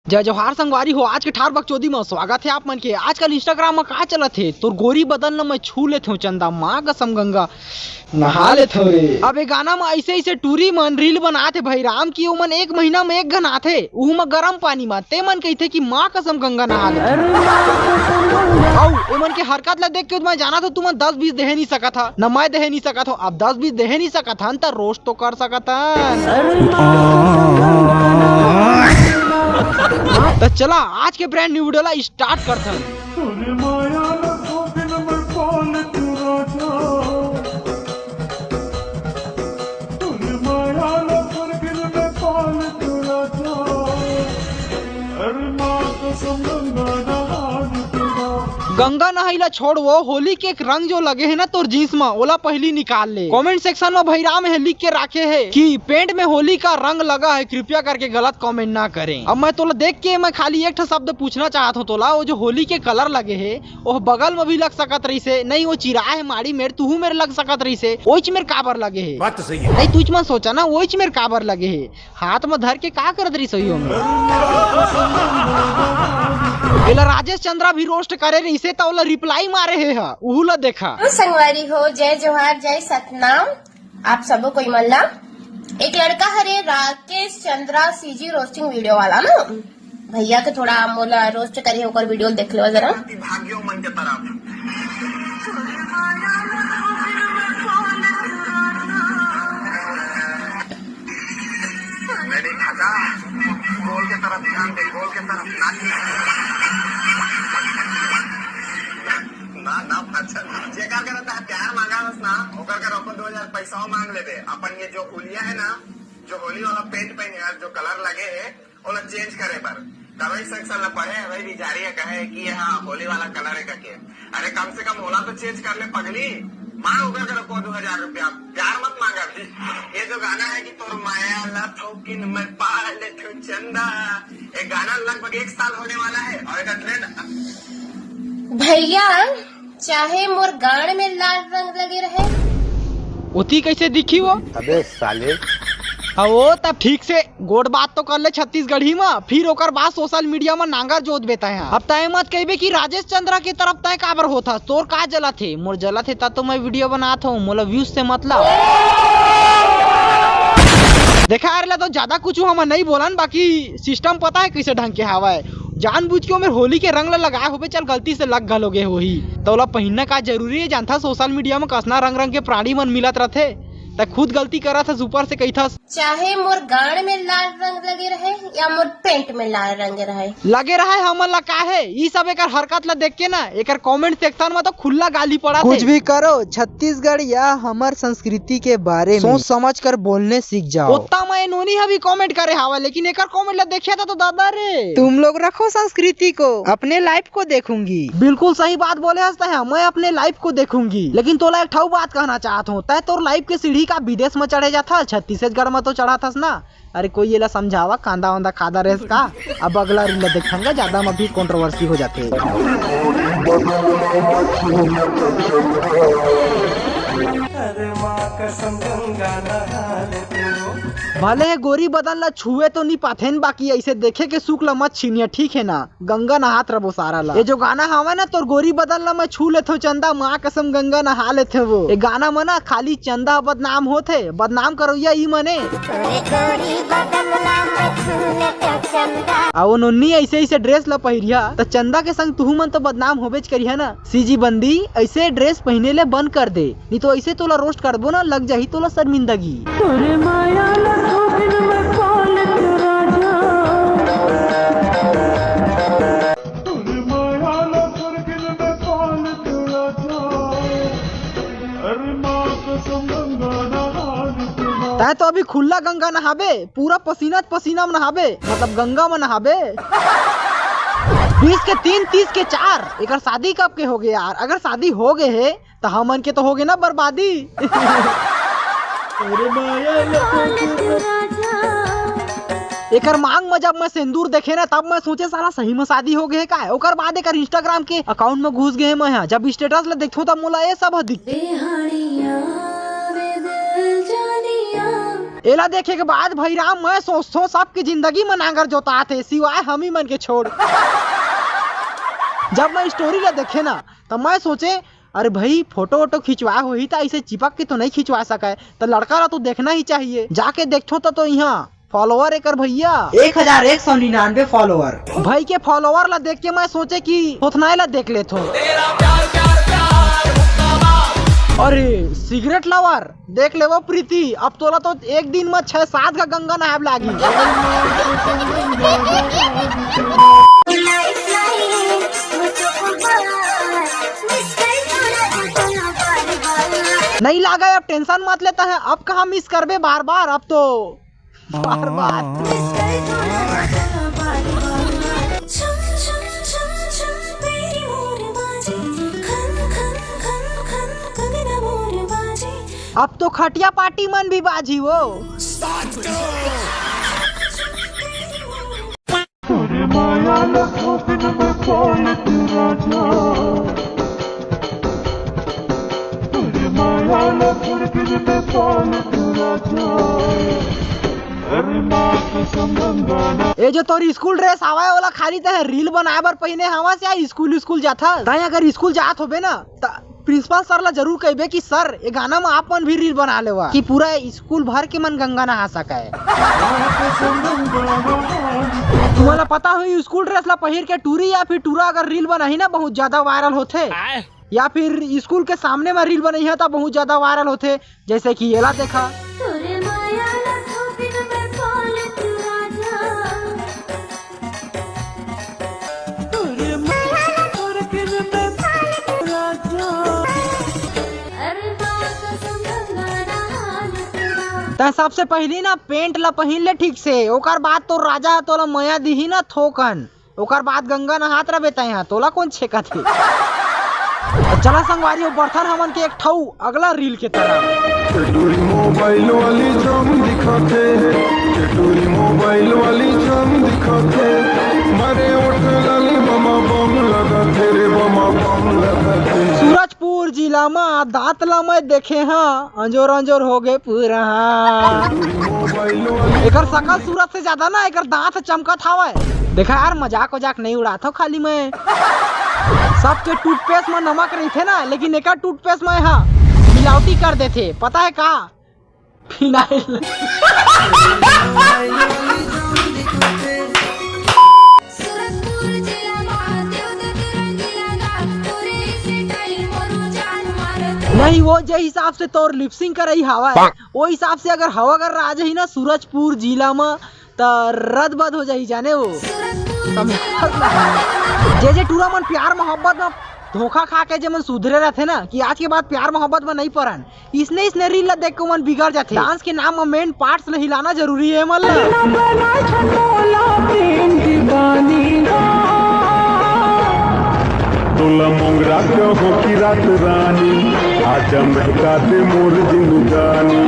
जय जोहार संगवारी हो। आज के ठार बकचोदी में स्वागत है आप मन के। आजकल इंस्टाग्राम में का चलत है तोर गोरी बदन ल मैं छू लेत हूँ चंदा माँ कसम गंगा नहा लेत हो रे। अब गाना में ऐसे ऐसे टूरी मन रील बनाते भाई राम की उमन 1 महीना में 1 घन आथे उहू में गर्म पानी में ते मन कहते कि माँ कसम गंगा नहा ले। एमन के हरकत ला देख के मैं जाना था तुम 10-20 देहे नहीं सका था न मैं देहे नहीं सका था। अब 10-20 देहे नहीं सका था तो रोस्ट तो कर सकता। तो चला आज के ब्रांड न्यू वीडियो ला स्टार्ट करते हैं। गंगा नहाइला छोड़ वो होली के एक रंग जो लगे है ना तोर जींस में ओला पहली निकाल ले। कमेंट सेक्शन में भैराम है लिख के रखे है कि पेंट में होली का रंग लगा है, कृपया करके गलत कमेंट ना करें। अब मैं तोला देख के मैं खाली एक शब्द पूछना चाहता हूँ तोला, वो जो होली के कलर लगे है वो बगल में भी लग सकत रही से नहीं, वो चिरा है माड़ी मेरे तू मेरे लग सकत रही से ओइच मेरे काबर लगे है। बात तो सही है नहीं तुझ में सोचा ना ओइच मेरे काबर लगे है, हाथ में धर के का करत रही सही हो। राजेश चंद्रा भी रोस्ट करे रही से तो रिप्लाई मारे है उहुला देखा। संगवारी हो जय जोहार जय सतनाम आप सबो कोई मल्ला। एक लड़का हरे Rakesh Chandra CG roasting video वाला ना भैया के थोड़ा मोला रोस्ट करे होकर वीडियो देख लो जरा। भाग्यो मन के तरफ मेरी खजा गोल के तरफ ध्यान दे, गोल के तरफ ना अच्छा जेकर करता है प्यार मांगा बस ना ओकर कर अपन 2000 पैसा मांग लेबे। अपन ये जो हुलिया है ना जो होली वाला पेंट पहने है जो कलर लगे है ओला चेंज करे पर कवई सेक्शन ला पढ़े भाई बिजारी कहे कि हाँ होली वाला कलर है करके। अरे कम से कम ओला तो चेंज कर ले पगली, मांग ओकर कर को 2000 रुपया प्यार मत मांगा भी। ये जो गाना है कि तोर माया ला थोकिन मैं पाल ले तू चंदा, ये गाना लगभग 1 साल होने वाला है और इसका ट्रेंड। भैया चाहे मोर गाड़ में लाल रंग लगे रहे उती कैसे दिखी वो? अबे साले वो तब ठीक से गोड बात तो कर ले छत्तीसगढ़ी में, फिर ओकर बाद सोशल मीडिया में नांगर जोत बेता है। अब तय मत कहबे कि राजेश चंद्रा की तरफ तय काबर होता तोर का जला थे मोर जला थे तो मैं वीडियो बनात हूँ मोला व्यूज से मतलब। देखा यार तो ज्यादा कुछ हम नहीं बोलन, बाकी सिस्टम पता है कैसे ढंग के हवा है। जानबूझ के मेरे होली के रंग लगाए हो चल गलती से लग गलोगे वही तो पहनना का जरूरी है जानता। सोशल मीडिया में कसना रंग रंग के प्राणी मन मिलत रहते तो खुद गलती करा था ऊपर से कही था। चाहे मोर गाड़ में लाल रंग लगे रहे या मोर पेंट में लाल रंग लगे रहे हमन ला का है ये सब एक हरकत ला देख के ना एक कमेंट सेक्शन में तो खुला गाली पड़ा। कुछ भी करो छत्तीसगढ़ या हमार संस्कृति के बारे में सोच समझ कर बोलने सीख जाओ। उतना मैं नोनी भी कमेंट करे हवा लेकिन एक कमेंट ला देखा था तो दादा रे तुम लोग रखो संस्कृति को, अपने लाइफ को देखूंगी। बिल्कुल सही बात बोले हंसता है, मैं अपने लाइफ को देखूंगी। लेकिन तोला एक ठाऊ बात कहना चाहता हूँ तय तोर लाइफ के सीढ़ी का विदेश में चढ़े जाता छत्तीसगढ़ में तो चढ़ा था ना। अरे कोई ये ला समझावा कांदा वांदा खादा रेस का। अब अगला रील देखेंगे ज्यादा में भी कंट्रोवर्सी हो जाते है। भले है गोरी बदन ला छुए तो नहीं पाथे बाकी ऐसे देखे के सुख ला मत छीनिया ठीक है ना। गंगा नहात रहो सारा ला। ये जो गाना हवा ना तो गोरी बदन ला मैं छू लेते हो चंदा माँ कसम गंगा नहा लेते वो। ये गाना में ना खाली चंदा बदनाम होते बदनाम करो या ई मने आओ नोनी ऐसे ऐसे ड्रेस ला पहिरिया तो चंदा के संग तुहू मन तो बदनाम होबेच करिया ना। सीजी बंदी ऐसे ड्रेस पहने ले बंद कर दे नहीं तो ऐसे तोला रोस्ट कर दो ना लग जाही तोला शर्मिंदगी। तो अभी खुला गंगा नहाबे पूरा पसीना पसीना में नहाबे मतलब गंगा में नहाबे। 20 के 3 30 के 4 एक शादी कब के हो गए यार? अगर शादी हो गए है तो हमन के तो हो गए ना बर्बादी। एक मांग में जब मैं सिंदूर देखे ना तब मैं सोचे साला सही में शादी हो गए का। ओकर बाद एक इंस्टाग्राम के अकाउंट में घुस गए मैं जब स्टेटस ला देखो तब मोला ये सब एला देखे के बाद भाई राम मैं सोचो सबकी जिंदगी में नांगर जोता थे सिवाय हम ही मन के छोड़। जब मैं स्टोरी ला देखे ना तब मैं सोचे अरे भाई फोटो वोटो खिंचवा हो ही तो ऐसे चिपक के तो नहीं खिंचवा सका, तो लड़का ला तो देखना ही चाहिए। जाके देखो तो यहाँ फॉलोवर एक भैया 1199 फॉलोवर। भाई के फॉलोवर ला देख के मैं सोचे कि होथनाए ला देख ले थो। अरे सिगरेट लवर देख ले वो प्रीति, अब तोला तो एक दिन में 6-7 का गंगा नहाब लागी। नहीं लागा अब टेंशन मत लेता है, अब कहाँ मिस करबे बार बार, अब तो बार बार। अब तो खटिया पार्टी मन भी बाजी वो। ये जो तोर स्कूल ड्रेस आवा वाला खाली तो है रील बनाए बर पहने हवा से स्कूल जाता। अगर स्कूल जात होबे ना प्रिंसिपल सर ला जरूर कहबे कि सर ये गाना में आप मन भी रील बना लेवा कि पूरा स्कूल भर के मन गंगा नहा सके। तुम्हारा पता हो स्कूल ड्रेस ला पहिर के टूरी या फिर टूरा अगर रील बनाही ना बहुत ज्यादा वायरल होते, या फिर स्कूल के सामने में रील बनाई है तो बहुत ज्यादा वायरल होते। जैसे कि ये ला देखा सबसे पहली ना पेंट ला पहन ले ठीक से, ओकर बाद तो राजा तोला मया दी ना थोकन, ओकर बाद गंगा नहात रहे यहाँ तोला कौन छेका थे। चला संगवारी हो बर्तन हमन के एक ठऊ अगला रील के तरफ। चटोरी मोबाइल वाली जाम दिखाते, चटोरी मोबाइल वाली जाम दिखाते, मारे उठ लाली मामा बम लगाते रे मामा बम लगाते। सूरजपुर जिला में दांतला में देखे हाँ अंजोर अंजोर हो गए पूरा। एकर सकल सूरत से ज्यादा ना एकर दांत चमकत हवा। देखा यार मजाक वजाक नहीं उड़ाता हूँ खाली मैं। सबके टूथपेस्ट में नमक नहीं थे ना, लेकिन एक टूथपेस्ट में हाँ मिलावटी कर देते, पता है का फिनाइल। नहीं वो जो हिसाब से तोर लिपसिंग करई हवा है वो हिसाब से अगर हवा अगर राज ही ना सूरजपुर जिला में तो रद्द बद हो जाही जाने वो। जे टूरा मन प्यार मोहब्बत में धोखा खा के जे मन सुधरे रहते ना कि आज के बाद प्यार मोहब्बत में नहीं पड़न, इसने रील देख के मन बिगड़ जाते। डांस के नाम में मेन पार्ट्स ले हिलाना जरूरी है मन। तोला मोंगरा के हो की रात रानी आज महका दे मोर जिंदगानी।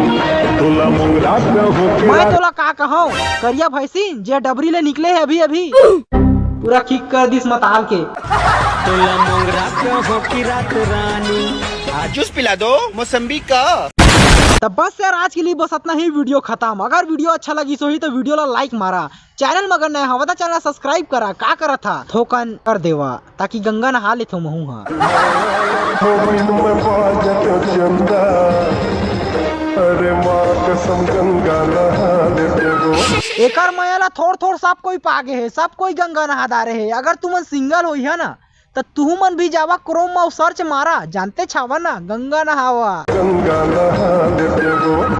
तोला मोंगरा के हो की मैं तोला का कहूं करिया भैंसी जे डबरी ले निकले है अभी पूरा किक कर दिस मताल के। तोला मोंगरा के हो की रात रानी जूस पिला दो मौसम्बी का। तब बस यार आज के लिए बस इतना ही, वीडियो खत्म। अगर वीडियो अच्छा लगी सो ही तो वीडियो ला लाइक मारा, चैनल में अगर नया हवा तो चैनल सब्सक्राइब करा, का करा था थोकन कर देवा ताकि गंगा नहा ले थो महू हाँ। अरे माँ कसम गंगा नहा दे। एकर मयाला थोड़ सब कोई पागे है, सब कोई गंगा नहा दारे है। अगर तुमन सिंगल हो है ना तो तू मन भी जावा क्रोम में सर्च मारा, जानते छावा ना गंगा नहावा।